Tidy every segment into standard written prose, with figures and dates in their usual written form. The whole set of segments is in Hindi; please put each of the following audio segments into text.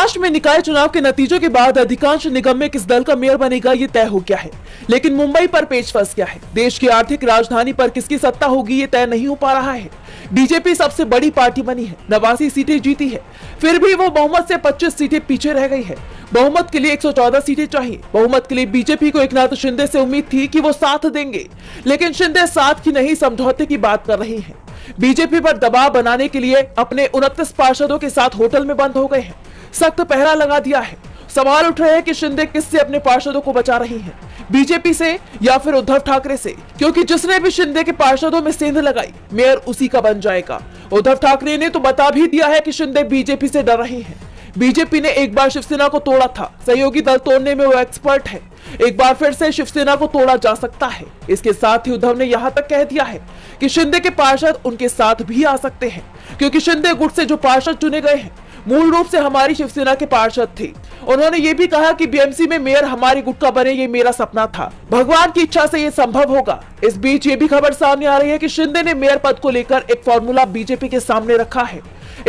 महाराष्ट्र में निकाय चुनाव के नतीजों के बाद अधिकांश निगम में किस दल का मेयर बनेगा ये तय हो गया है, लेकिन मुंबई पर पेच फंस गया है। देश की आर्थिक राजधानी पर किसकी सत्ता होगी ये तय नहीं हो पा रहा है। बीजेपी सबसे बड़ी पार्टी बनी है, 89 सीटें जीती है, फिर भी वो बहुमत से 25 सीटें पीछे रह गई है। बहुमत के लिए 114 सीटें चाहिए। बहुमत के लिए बीजेपी को एकनाथ शिंदे से उम्मीद थी कि वो साथ देंगे, लेकिन शिंदे साथ की नहीं समझौते की बात कर रही है। बीजेपी पर दबाव बनाने के लिए अपने 29 पार्षदों के साथ होटल में बंद हो गए हैं, सख्त पहरा लगा दिया है। सवाल उठ रहे हैं कि शिंदे किससे अपने पार्षदों को बचा रही हैं, बीजेपी से या फिर उद्धव ठाकरे से, क्योंकि जिसने भी शिंदे के पार्षदों में सेंध लगाई मेयर उसी का बन जाएगा। उद्धव ठाकरे ने तो बता भी दिया है कि शिंदे बीजेपी से डर रही हैं। बीजेपी ने एक बार शिवसेना को तोड़ा था, सहयोगी दल तोड़ने में वो एक्सपर्ट है, एक बार फिर से शिवसेना को तोड़ा जा सकता है। इसके साथ ही उद्धव ने यहाँ तक कह दिया है कि शिंदे के पार्षद उनके साथ भी आ सकते हैं, क्योंकि शिंदे गुट से जो पार्षद चुने गए हैं मूल रूप से हमारी शिवसेना के पार्षद थे। उन्होंने ये भी कहा कि बीएमसी में मेयर हमारी गुट का बने, ये मेरा सपना था, भगवान की इच्छा से ये संभव होगा। इस बीच ये भी खबर सामने आ रही है कि शिंदे ने मेयर पद को लेकर एक फॉर्मूला बीजेपी के सामने रखा है।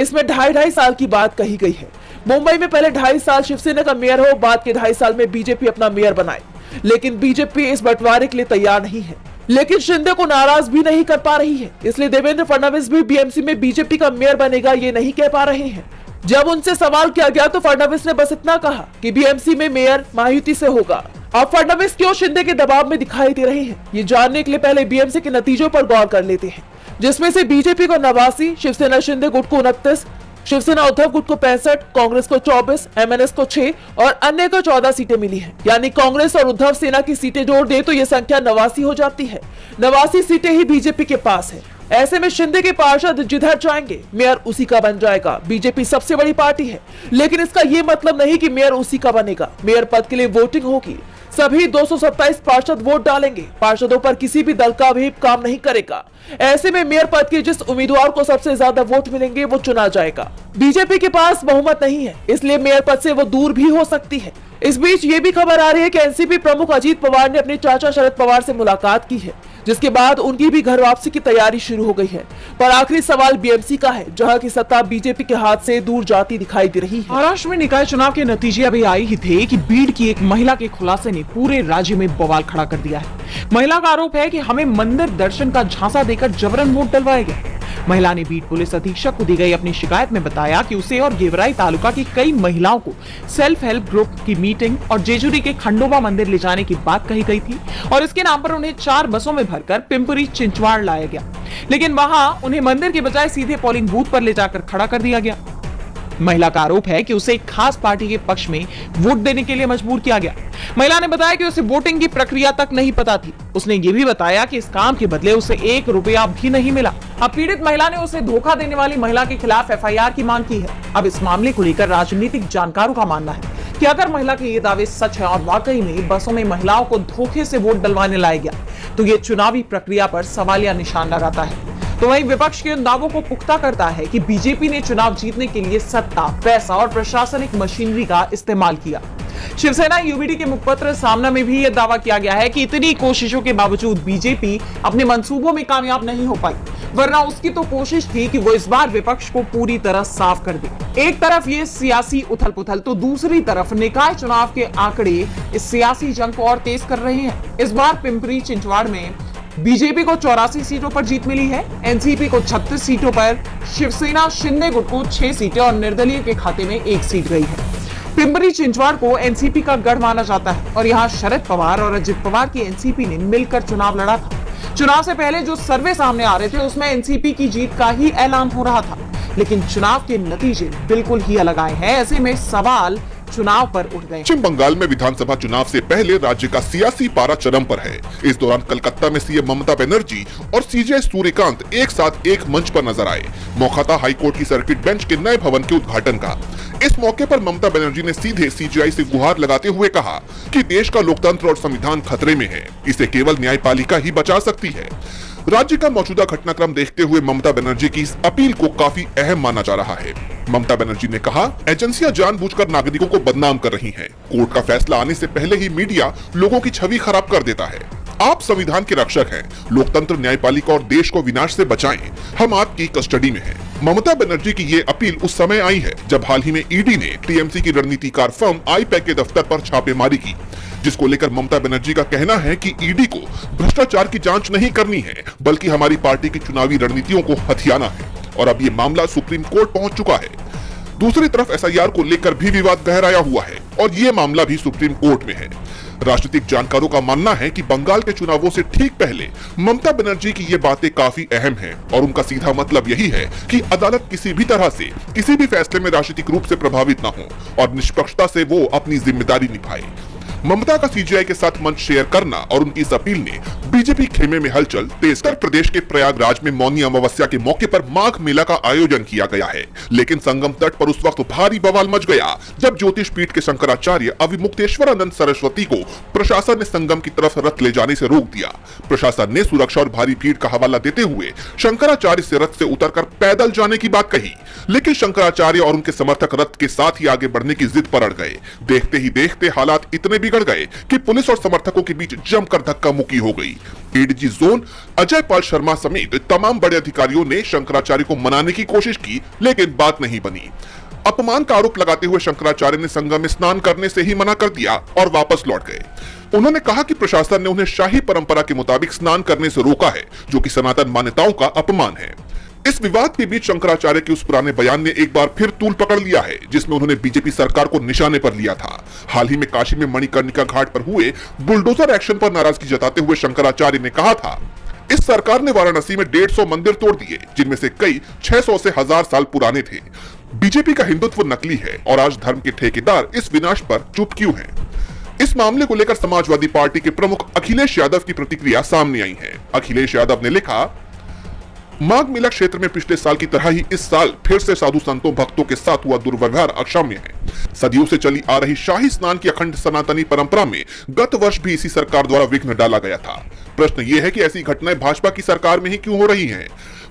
इसमें 2.5 साल की बात कही गई है। मुंबई में पहले 2.5 साल शिवसेना का मेयर हो, बाद के 2.5 साल में बीजेपी अपना मेयर बनाए, लेकिन बीजेपी इस बंटवारे के लिए तैयार नहीं है। लेकिन शिंदे को नाराज भी नहीं कर पा रही है, इसलिए देवेंद्र फडणवीस भी बीएमसी में बीजेपी का मेयर बनेगा ये नहीं कह पा रहे हैं। जब उनसे सवाल किया गया तो फडणवीस ने बस इतना कहा कि बीएमसी में मेयर महायुति से होगा। अब फडणवीस क्यों शिंदे के दबाव में दिखाई दे रहे हैं, ये जानने के लिए पहले बीएमसी के नतीजों पर गौर कर लेते हैं, जिसमें से बीजेपी को 89, शिवसेना शिंदे गुट को 29, शिवसेना उद्धव गुट को 65, कांग्रेस को 24, एमएनएस को 6 और अन्य को 14 सीटें मिली हैं। यानी कांग्रेस और उद्धव सेना की सीटें जोड़ दे तो ये संख्या 89 हो जाती है। 89 सीटें ही बीजेपी के पास है। ऐसे में शिंदे के पार्षद जिधर जाएंगे मेयर उसी का बन जाएगा। बीजेपी सबसे बड़ी पार्टी है, लेकिन इसका ये मतलब नहीं कि मेयर उसी का बनेगा। मेयर पद के लिए वोटिंग होगी, सभी 227 पार्षद वोट डालेंगे। पार्षदों पर किसी भी दल का भी काम नहीं करेगा। ऐसे में मेयर पद के जिस उम्मीदवार को सबसे ज्यादा वोट मिलेंगे वो चुना जाएगा। बीजेपी के पास बहुमत नहीं है, इसलिए मेयर पद से वो दूर भी हो सकती है। इस बीच ये भी खबर आ रही है कि एनसीपी प्रमुख अजीत पवार ने अपने चाचा शरद पवार से मुलाकात की है, जिसके बाद उनकी भी घर वापसी की तैयारी शुरू हो गई है। पर आखिरी सवाल बीएमसी का है, जहां की सत्ता बीजेपी के हाथ से दूर जाती दिखाई दे रही है। महाराष्ट्र में निकाय चुनाव के नतीजे अभी आए ही थे कि बीड की एक महिला के खुलासे ने पूरे राज्य में बवाल खड़ा कर दिया है। महिला का आरोप है कि हमें मंदिर दर्शन का झांसा देकर जबरन वोट डलवाया गया। महिला ने बीड पुलिस अधीक्षक को दी गई अपनी शिकायत में बताया कि उसे और गेवराई तालुका की कई महिलाओं को सेल्फ हेल्प ग्रुप की मीटिंग और जेजुरी के खंडोबा मंदिर ले जाने की बात कही गई थी और इसके नाम पर उन्हें 4 बसों में भरकर पिंपरी चिंचवाड़ लाया गया, लेकिन वहां उन्हें मंदिर के बजाय सीधे पोलिंग बूथ पर ले जाकर खड़ा कर दिया गया। महिला का आरोप है कि उसे एक खास पार्टी के पक्ष में वोट देने के लिए मजबूर किया गया। महिला ने बताया कि उसे वोटिंग की प्रक्रिया तक नहीं पता थी। उसने ये भी बताया कि इस काम के बदले उसे 1 रुपया भी नहीं मिला। अब पीड़ित महिला ने उसे धोखा देने वाली महिला के खिलाफ एफआईआर की मांग की है। अब इस मामले को लेकर राजनीतिक जानकारों का मानना है कि अगर महिला के ये दावे सच है और वाकई में बसों में महिलाओं को धोखे से वोट डलवाने लाया गया तो ये चुनावी प्रक्रिया पर सवालिया निशान लगाता है। तो वहीं विपक्ष के उन दावों को पुख्ता करता है कि बीजेपी ने चुनाव जीतने के लिए सत्ता, पैसा और प्रशासनिक मशीनरी का इस्तेमाल किया। शिवसेना यूबीडी के मुखपत्र सामना में भी यह दावा किया गया है कि इतनी कोशिशों के बावजूद बीजेपी अपने मंसूबों में कामयाब नहीं हो पाई, वरना उसकी तो कोशिश थी कि वो इस बार विपक्ष को पूरी तरह साफ कर दे। एक तरफ ये सियासी उथल पुथल तो दूसरी तरफ निकाय चुनाव के आंकड़े इस सियासी जंग को और तेज कर रहे हैं। इस बार पिंपरी चिंचवाड़ में बीजेपी को 84 सीटों पर जीत मिली है, एनसीपी को 36 सीटों पर, शिवसेना शिंदे गुट को 6 सीटें और निर्दलीय के खाते में 1 सीट गई है। पिंपरी चिंचवाड़ को एनसीपी का गढ़ माना जाता है और यहाँ शरद पवार और अजित पवार की एनसीपी ने मिलकर चुनाव लड़ा था। चुनाव से पहले जो सर्वे सामने आ रहे थे उसमें एनसीपी की जीत का ही ऐलान हो रहा था, लेकिन चुनाव के नतीजे बिल्कुल ही अलग आए हैं। ऐसे में सवाल चुनाव पर उठ गए। पश्चिम बंगाल में विधानसभा चुनाव से पहले राज्य का सियासी पारा चरम पर है। इस दौरान कलकत्ता में सीएम ममता बनर्जी और सीजे सूर्यकांत एक साथ एक मंच पर नजर आए। मौका था हाईकोर्ट की सर्किट बेंच के नए भवन के उद्घाटन का। इस मौके पर ममता बनर्जी ने सीधे सीजीआई से गुहार लगाते हुए कहा कि देश का लोकतंत्र और संविधान खतरे में है, इसे केवल न्यायपालिका ही बचा सकती है। राज्य का मौजूदा घटनाक्रम देखते हुए ममता बनर्जी की इस अपील को काफी अहम माना जा रहा है। ममता बनर्जी ने कहा, एजेंसियां जानबूझकर नागरिकों को बदनाम कर रही हैं। कोर्ट का फैसला आने से पहले ही मीडिया लोगों की छवि खराब कर देता है। आप संविधान के रक्षक हैं, लोकतंत्र, न्यायपालिका और देश को विनाश से बचाएं, हम आपकी कस्टडी में हैं। ममता बनर्जी की ये अपील उस समय आई है जब हाल ही में ईडी ने टीएमसी की रणनीतिकार फर्म आईपैक के दफ्तर पर छापेमारी की, जिसको लेकर ममता बनर्जी का कहना है कि ईडी को भ्रष्टाचार की जांच नहीं करनी है, बल्कि हमारी पार्टी की चुनावी रणनीतियों को हथियाना है। और अब ये मामला सुप्रीम कोर्ट पहुंच चुका है। दूसरी तरफ एसआईआर को लेकर भी विवाद गहराया हुआ है और ये मामला भी सुप्रीम कोर्ट में है। राजनीतिक जानकारों का मानना है कि बंगाल के चुनावों से ठीक पहले ममता बनर्जी की ये बातें काफी अहम हैं और उनका सीधा मतलब यही है कि अदालत किसी भी तरह से किसी भी फैसले में राजनीतिक रूप से प्रभावित न हो और निष्पक्षता से वो अपनी जिम्मेदारी निभाए। ममता का सीजीआई के साथ मंच शेयर करना और उनकी इस अपील ने बीजेपी खेमे में हलचल तेज। उत्तर प्रदेश के प्रयागराज में मौनी अमावस्या के मौके पर माघ मेला का आयोजन किया गया है, लेकिन संगम तट पर उस वक्त भारी बवाल मच गया जब ज्योतिष पीठ के शंकराचार्य अविमुक्तेश्वरानंद सरस्वती को प्रशासन ने संगम की तरफ रथ ले जाने से रोक दिया। प्रशासन ने सुरक्षा और भारी भीड़ का हवाला देते हुए शंकराचार्य से रथ से उतरकर पैदल जाने की बात कही, लेकिन शंकराचार्य और उनके समर्थक रथ के साथ ही आगे बढ़ने की जिद पर अड़ गए। देखते ही देखते हालात इतने बिगड़ गए कि पुलिस और समर्थकों के बीच जमकर धक्का मुक्की हो गई। एडीजी जोन अजय पाल शर्मा समेत तमाम बड़े अधिकारियों ने शंकराचार्य को मनाने की कोशिश की, लेकिन बात नहीं बनी। अपमान का आरोप लगाते हुए शंकराचार्य ने संगम में स्नान करने से ही मना कर दिया और वापस लौट गए। उन्होंने कहा कि प्रशासन ने उन्हें शाही परंपरा के मुताबिक स्नान करने से रोका है, जो कि सनातन मान्यताओं का अपमान है। इस विवाद के बीच शंकराचार्य के उस पुराने बयान ने एक बार फिर तूल पकड़ लिया है, जिसमें उन्होंने बीजेपी सरकार को निशाने पर लिया था। हाल ही में काशी में मणिकर्णिका घाट पर हुए बुलडोजर एक्शन पर नाराजगी जताते हुए शंकराचार्य ने कहा था, इस सरकार ने वाराणसी में 150 मंदिर तोड़ दिए, जिनमें से कई 600 से 1000 साल पुराने थे। बीजेपी का हिंदुत्व नकली है और आज धर्म के ठेकेदार इस विनाश पर चुप क्यों हैं? इस मामले को लेकर समाजवादी पार्टी के प्रमुख अखिलेश यादव की प्रतिक्रिया सामने आई है। अखिलेश यादव ने लिखा, माघ मेला क्षेत्र में पिछले साल की तरह ही इस साल फिर से साधु संतों भक्तों के साथ हुआ दुर्व्यवहार अक्षम्य है। सदियों से चली आ रही शाही स्नान की अखंड सनातनी परंपरा में गत वर्ष भी इसी सरकार द्वारा विघ्न डाला गया था। प्रश्न ये है कि ऐसी घटनाएं भाजपा की सरकार में ही क्यों हो रही हैं?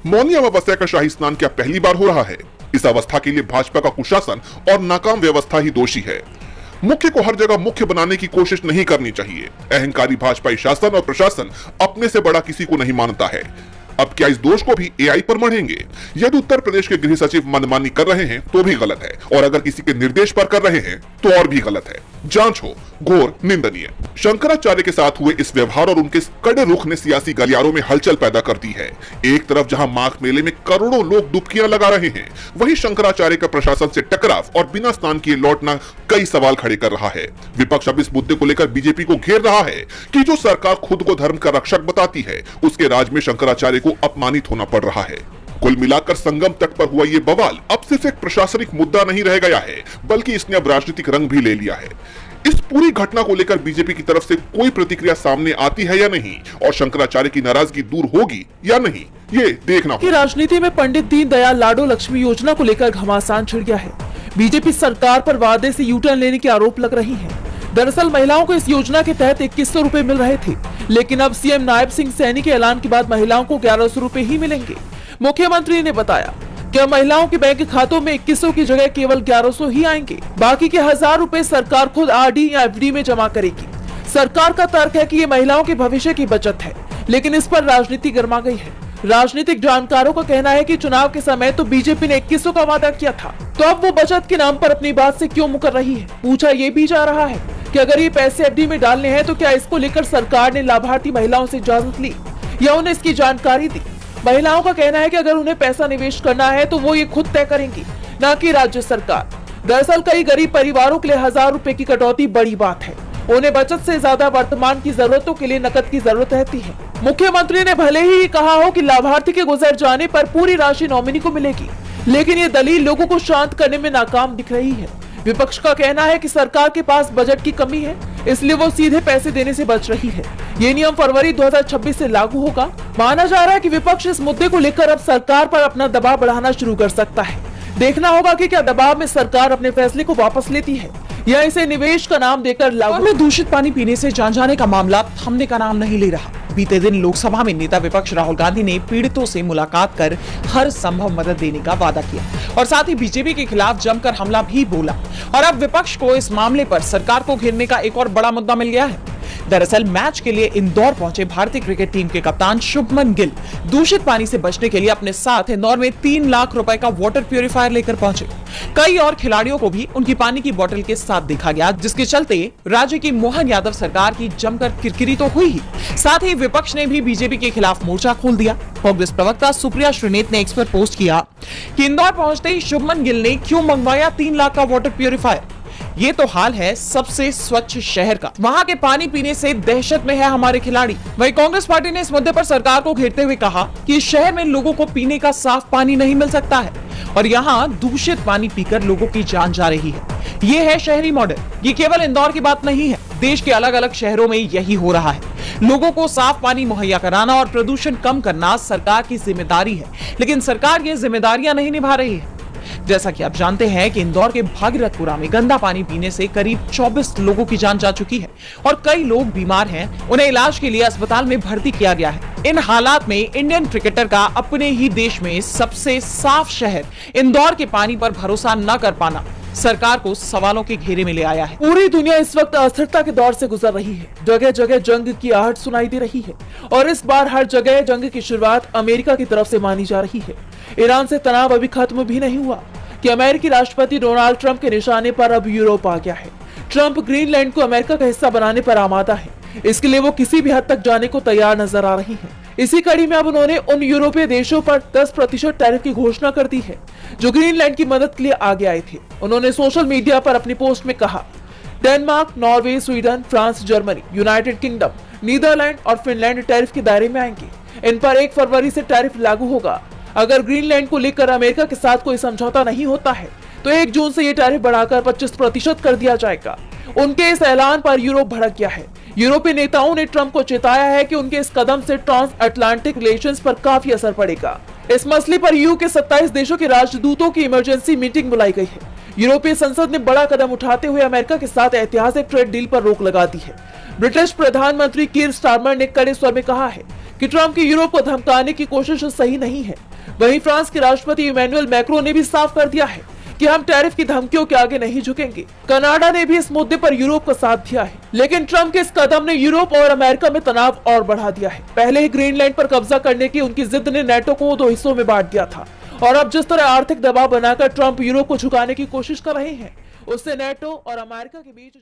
मौनी अमावस्या का शाही स्नान क्या पहली बार हो रहा है? इस अवस्था के लिए भाजपा का कुशासन और नाकाम व्यवस्था ही दोषी है। मुख्य को हर जगह मुख्य बनाने की कोशिश नहीं करनी चाहिए। अहंकारी भाजपाई शासन और प्रशासन अपने से बड़ा किसी को नहीं मानता है। अब क्या इस दोष को भी एआई पर मढ़ेंगे? यदि उत्तर प्रदेश के गृह सचिव मनमानी कर रहे हैं तो भी गलत है, और अगर किसी के निर्देश पर कर रहे हैं तो और भी गलत है। जांच हो, घोर निंदनीय। शंकराचार्य के साथ हुए इस व्यवहार और उनके कड़े रुख ने सियासी गलियारों में हलचल पैदा कर दी है। एक तरफ जहां माघ मेले में करोड़ों लोग डुबकियां लगा रहे हैं, वहीं शंकराचार्य का प्रशासन से टकराव और बिना स्नान किए लौटना कई सवाल खड़े कर रहा है। विपक्ष अब इस मुद्दे को लेकर बीजेपी को घेर रहा है कि जो सरकार खुद को धर्म का रक्षक बताती है, उसके राज में शंकराचार्य को अपमानित होना पड़ रहा है। कुल मिलाकर संगम तट पर हुआ ये बवाल अब सिर्फ एक प्रशासनिक मुद्दा नहीं रह गया है, बल्कि इसने अब राजनीतिक रंग भी ले लिया है। इस पूरी घटना को लेकर बीजेपी की तरफ से कोई प्रतिक्रिया सामने आती है या नहीं, और शंकराचार्य की नाराजगी दूर होगी या नहीं, ये देखना होगा। राजनीति में पंडित दीनदयाल लाडो लक्ष्मी योजना को लेकर घमासान छिड़ गया है। बीजेपी सरकार पर वादे से यूटर्न लेने के आरोप लग रही है। दरअसल महिलाओं को इस योजना के तहत 2100 रुपए मिल रहे थे, लेकिन अब सीएम नायब सिंह सैनी के ऐलान के बाद महिलाओं को 1100 रुपए ही मिलेंगे। मुख्यमंत्री ने बताया कि अब महिलाओं के बैंक खातों में 2100 की जगह केवल 1100 ही आएंगे। बाकी के 1000 रुपए सरकार खुद आरडी या एफडी में जमा करेगी। सरकार का तर्क है कि ये महिलाओं के भविष्य की बचत है, लेकिन इस पर राजनीति गर्मा गई है। राजनीतिक जानकारों का कहना है कि चुनाव के समय तो बीजेपी ने 2100 का वादा किया था, तो अब वो बचत के नाम पर अपनी बात से क्यों मुकर रही है? पूछा ये भी जा रहा है कि अगर ये पैसे एफडी में डालने हैं तो क्या इसको लेकर सरकार ने लाभार्थी महिलाओं से इजाजत ली या उन्हें इसकी जानकारी दी? महिलाओं का कहना है कि अगर उन्हें पैसा निवेश करना है तो वो ये खुद तय करेंगी, न कि राज्य सरकार। दरअसल कई गरीब परिवारों के लिए 1000 रुपए की कटौती बड़ी बात है। उन्हें बचत से ज्यादा वर्तमान की जरूरतों के लिए नकद की जरूरत रहती है। मुख्यमंत्री ने भले ही कहा हो कि लाभार्थी के गुजर जाने पर पूरी राशि नॉमिनी को मिलेगी, लेकिन ये दलील लोगों को शांत करने में नाकाम दिख रही है। विपक्ष का कहना है कि सरकार के पास बजट की कमी है, इसलिए वो सीधे पैसे देने से बच रही है। ये नियम फरवरी 2026 से लागू होगा। माना जा रहा है कि विपक्ष इस मुद्दे को लेकर अब सरकार पर अपना दबाव बढ़ाना शुरू कर सकता है। देखना होगा कि क्या दबाव में सरकार अपने फैसले को वापस लेती है या इसे निवेश का नाम देकर लागू। में दूषित पानी पीने से जान जाने का मामला थमने का नाम नहीं ले रहा। बीते दिन लोकसभा में नेता विपक्ष राहुल गांधी ने पीड़ितों से मुलाकात कर हर संभव मदद देने का वादा किया और साथ ही बीजेपी के खिलाफ जमकर हमला भी बोला। और अब विपक्ष को इस मामले पर सरकार को घेरने का एक और बड़ा मुद्दा मिल गया है। दरअसल मैच के लिए इंदौर पहुंचे भारतीय क्रिकेट टीम के कप्तान शुभमन गिल दूषित पानी से बचने के लिए अपने साथ इंदौर में 3 लाख रुपए का वाटर प्यूरिफायर लेकर पहुंचे। कई और खिलाड़ियों को भी उनकी पानी की बोतल के साथ देखा गया, जिसके चलते राज्य की मोहन यादव सरकार की जमकर किरकिरी तो हुई ही, साथ ही विपक्ष ने भी बीजेपी के खिलाफ मोर्चा खोल दिया। कांग्रेस प्रवक्ता सुप्रिया श्रीनेत ने एक्स पर पोस्ट किया कि इंदौर पहुंचते ही शुभमन गिल ने क्यों मंगवाया 3 लाख का वाटर प्यूरिफायर। ये तो हाल है सबसे स्वच्छ शहर का, वहां के पानी पीने से दहशत में है हमारे खिलाड़ी। वहीं कांग्रेस पार्टी ने इस मुद्दे पर सरकार को घेरते हुए कहा कि इस शहर में लोगों को पीने का साफ पानी नहीं मिल सकता है और यहाँ दूषित पानी पीकर लोगों की जान जा रही है। ये है शहरी मॉडल। ये केवल इंदौर की बात नहीं है, देश के अलग अलग शहरों में यही हो रहा है। लोगों को साफ पानी मुहैया कराना और प्रदूषण कम करना सरकार की जिम्मेदारी है, लेकिन सरकार ये जिम्मेदारियां नहीं निभा रही है। जैसा कि आप जानते हैं कि इंदौर के भागीरथपुरा में गंदा पानी पीने से करीब 24 लोगों की जान जा चुकी है और कई लोग बीमार हैं, उन्हें इलाज के लिए अस्पताल में भर्ती किया गया है। इन हालात में इंडियन क्रिकेटर का अपने ही देश में सबसे साफ शहर इंदौर के पानी पर भरोसा न कर पाना सरकार को सवालों के घेरे में ले आया है। पूरी दुनिया इस वक्त अस्थिरता के दौर से गुजर रही है। जगह जगह जंग की आहट सुनाई दे रही है और इस बार हर जगह जंग की शुरुआत अमेरिका की तरफ से मानी जा रही है। ईरान से तनाव अभी खत्म भी नहीं हुआ कि अमेरिकी राष्ट्रपति डोनाल्ड ट्रंप के निशाने पर अब यूरोप आ गया है। ट्रंप ग्रीनलैंड को अमेरिका का हिस्सा बनाने पर आमादा है। इसके लिए वो किसी भी हद तक जाने को तैयार नजर आ रही है। इसी कड़ी में अब उन्होंने उन यूरोपीय देशों पर 10% टैरिफ की घोषणा कर दी है जो ग्रीनलैंड की मदद के लिए आगे आए थे। उन्होंने सोशल मीडिया पर अपनी पोस्ट में कहा, Denmark, Norway, Sweden, France, Germany, United Kingdom, Netherlands और फिनलैंड टैरिफ के दायरे में आएंगे। इन पर 1 फरवरी से टैरिफ लागू होगा। अगर ग्रीनलैंड को लेकर अमेरिका के साथ कोई समझौता नहीं होता है तो 1 जून से ये टैरिफ बढ़ाकर 25% कर दिया जाएगा। उनके इस ऐलान पर यूरोप भड़क गया है। यूरोपीय नेताओं ने ट्रंप को चेताया है कि उनके इस कदम से ट्रांस अटलांटिक रिलेशंस पर काफी असर पड़ेगा। इस मसले पर यूके के 27 देशों के राजदूतों की इमरजेंसी मीटिंग बुलाई गई है। यूरोपीय संसद ने बड़ा कदम उठाते हुए अमेरिका के साथ ऐतिहासिक ट्रेड डील पर रोक लगा दी है। ब्रिटिश प्रधानमंत्री कीर स्टारमर ने कड़े स्वर में कहा है कि ट्रंप की यूरोप को धमकाने की कोशिश सही नहीं है। वहीं फ्रांस के राष्ट्रपति इमैनुअल मैक्रो ने भी साफ कर दिया है कि हम टैरिफ की धमकियों के आगे नहीं झुकेंगे। कनाडा ने भी इस मुद्दे पर यूरोप का साथ दिया है, लेकिन ट्रंप के इस कदम ने यूरोप और अमेरिका में तनाव और बढ़ा दिया है। पहले ही ग्रीनलैंड पर कब्जा करने की उनकी जिद ने नेटो को 2 हिस्सों में बांट दिया था और अब जिस तरह आर्थिक दबाव बनाकर ट्रंप यूरोप को झुकाने की कोशिश कर रहे हैं, उससे नेटो और अमेरिका के बीच